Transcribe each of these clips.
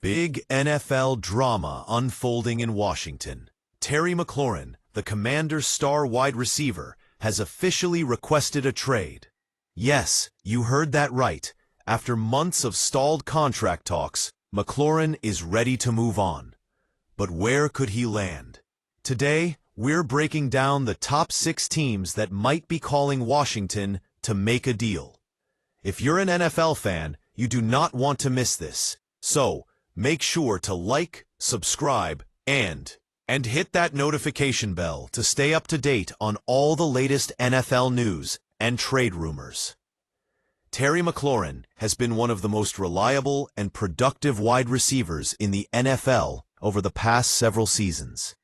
Big NFL drama unfolding in Washington. Terry McLaurin, the Commanders' star wide receiver, has officially requested a trade. Yes, you heard that right. After months of stalled contract talks, McLaurin is ready to move on. But where could he land? Today, we're breaking down the top 6 teams that might be calling Washington to make a deal. If you're an NFL fan, you do not want to miss this. So, make sure to like, subscribe, and hit that notification bell to stay up to date on all the latest NFL news and trade rumors. Terry McLaurin has been one of the most reliable and productive wide receivers in the NFL over the past several seasons.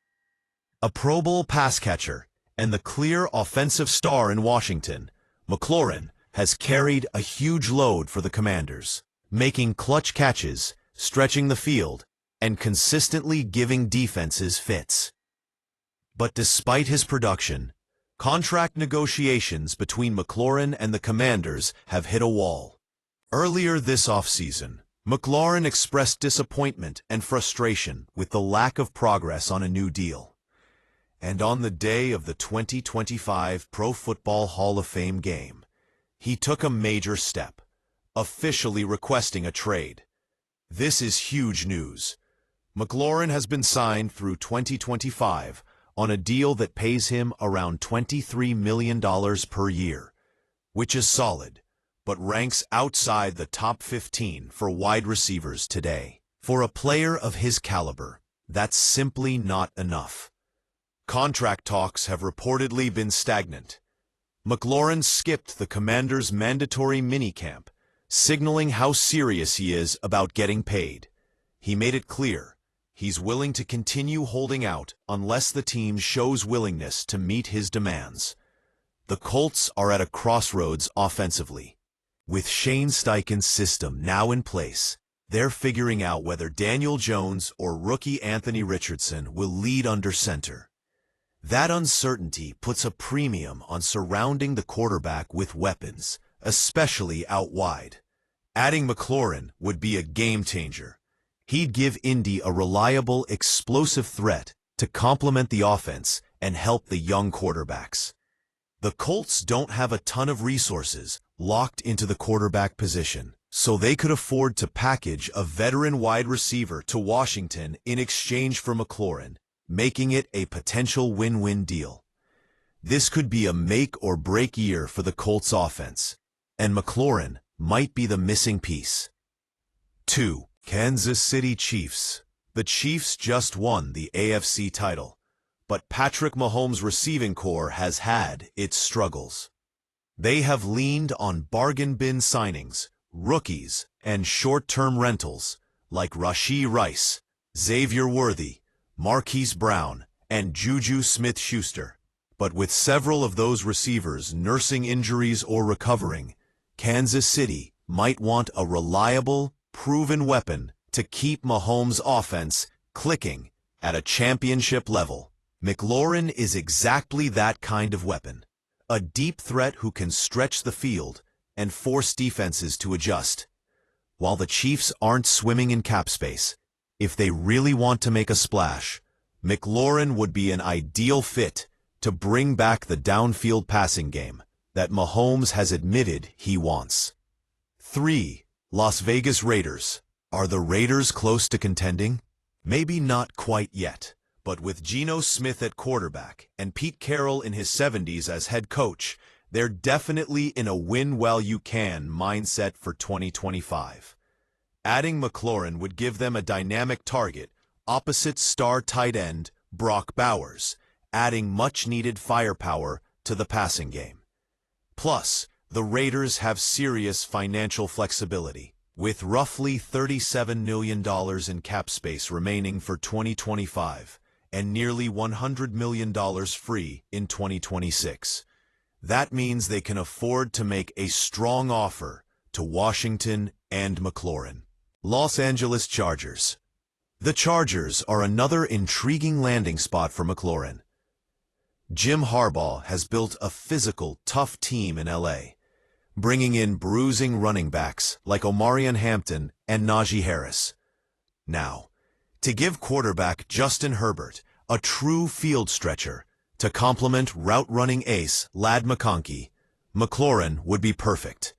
A Pro Bowl pass catcher and the clear offensive star in Washington, McLaurin has carried a huge load for the Commanders, making clutch catches, stretching the field, and consistently giving defenses fits. But despite his production, contract negotiations between McLaurin and the Commanders have hit a wall. Earlier this offseason, McLaurin expressed disappointment and frustration with the lack of progress on a new deal. And on the day of the 2025 Pro Football Hall of Fame game, he took a major step, officially requesting a trade. This is huge news. McLaurin has been signed through 2025 on a deal that pays him around $23 million per year, which is solid, but ranks outside the top 15 for wide receivers today. For a player of his caliber, that's simply not enough. Contract talks have reportedly been stagnant. McLaurin skipped the Commanders' mandatory minicamp, signaling how serious he is about getting paid. He made it clear he's willing to continue holding out unless the team shows willingness to meet his demands. The Colts are at a crossroads offensively. With Shane Steichen's system now in place, they're figuring out whether Daniel Jones or rookie Anthony Richardson will lead under center. That uncertainty puts a premium on surrounding the quarterback with weapons, especially out wide. Adding McLaurin would be a game-changer. He'd give Indy a reliable, explosive threat to complement the offense and help the young quarterbacks. The Colts don't have a ton of resources locked into the quarterback position, so they could afford to package a veteran wide receiver to Washington in exchange for McLaurin, making it a potential win-win deal. This could be a make-or-break year for the Colts offense, and McLaurin might be the missing piece. 2. Kansas City Chiefs. The Chiefs just won the AFC title, but Patrick Mahomes' receiving corps has had its struggles. They have leaned on bargain bin signings, rookies, and short-term rentals like Rashee Rice, Xavier Worthy, Marquise Brown, and Juju Smith-Schuster. But with several of those receivers nursing injuries or recovering, Kansas City might want a reliable, proven weapon to keep Mahomes' offense clicking at a championship level. McLaurin is exactly that kind of weapon. A deep threat who can stretch the field and force defenses to adjust. While the Chiefs aren't swimming in cap space, if they really want to make a splash, McLaurin would be an ideal fit to bring back the downfield passing game that Mahomes has admitted he wants. 3. Las Vegas Raiders. Are the Raiders close to contending? Maybe not quite yet, but with Geno Smith at quarterback and Pete Carroll in his 70s as head coach, they're definitely in a win-while-you-can mindset for 2025. Adding McLaurin would give them a dynamic target opposite star tight end Brock Bowers, adding much-needed firepower to the passing game. Plus, the Raiders have serious financial flexibility, with roughly $37 million in cap space remaining for 2025 and nearly $100 million free in 2026. That means they can afford to make a strong offer to Washington and McLaurin. Los Angeles Chargers. The Chargers are another intriguing landing spot for McLaurin. Jim Harbaugh has built a physical, tough team in LA, bringing in bruising running backs like Omarion Hampton and Najee Harris. Now, to give quarterback Justin Herbert a true field stretcher to complement route-running ace Ladd McConkey, McLaurin would be perfect,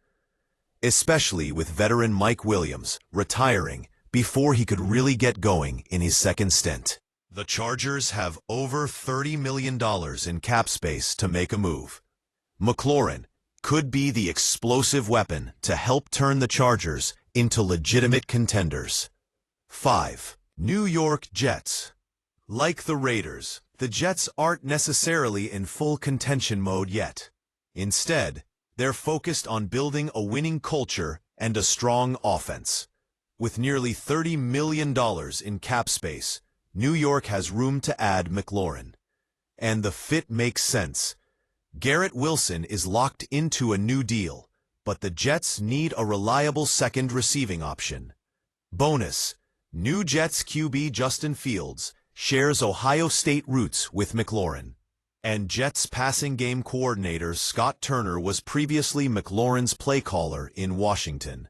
especially with veteran Mike Williams retiring before he could really get going in his second stint. The Chargers have over $30 million in cap space to make a move. McLaurin could be the explosive weapon to help turn the Chargers into legitimate contenders. 5. New York Jets. Like the Raiders, the Jets aren't necessarily in full contention mode yet. Instead, they're focused on building a winning culture and a strong offense. With nearly $30 million in cap space, New York has room to add McLaurin. And the fit makes sense. Garrett Wilson is locked into a new deal, but the Jets need a reliable second receiving option. Bonus: new Jets QB Justin Fields shares Ohio State roots with McLaurin. And Jets passing game coordinator Scott Turner was previously McLaurin's play caller in Washington.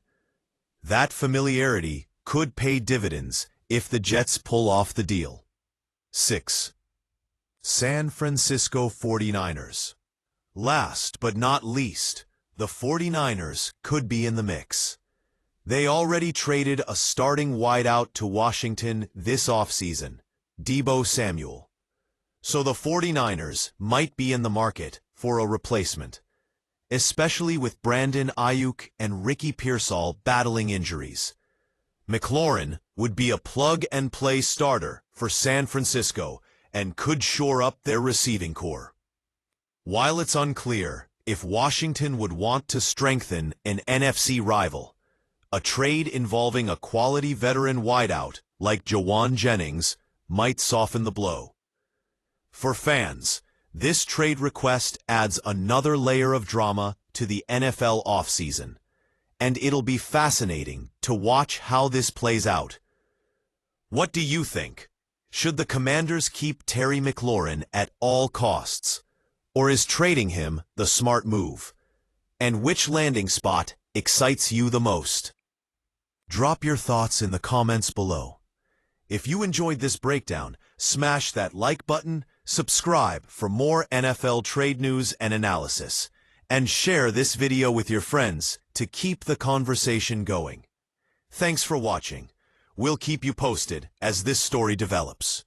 That familiarity could pay dividends if the Jets pull off the deal. 6. San Francisco 49ers. Last but not least, the 49ers could be in the mix. They already traded a starting wideout to Washington this offseason, Deebo Samuel. So the 49ers might be in the market for a replacement, especially with Brandon Ayuk and Ricky Pearsall battling injuries. McLaurin would be a plug-and-play starter for San Francisco and could shore up their receiving core. While it's unclear if Washington would want to strengthen an NFC rival, a trade involving a quality veteran wideout like Jawan Jennings might soften the blow. For fans, this trade request adds another layer of drama to the NFL offseason, and it'll be fascinating to watch how this plays out. What do you think? Should the Commanders keep Terry McLaurin at all costs, or is trading him the smart move? And which landing spot excites you the most? Drop your thoughts in the comments below. If you enjoyed this breakdown, smash that like button, subscribe for more NFL trade news and analysis, and share this video with your friends to keep the conversation going. Thanks for watching. We'll keep you posted as this story develops.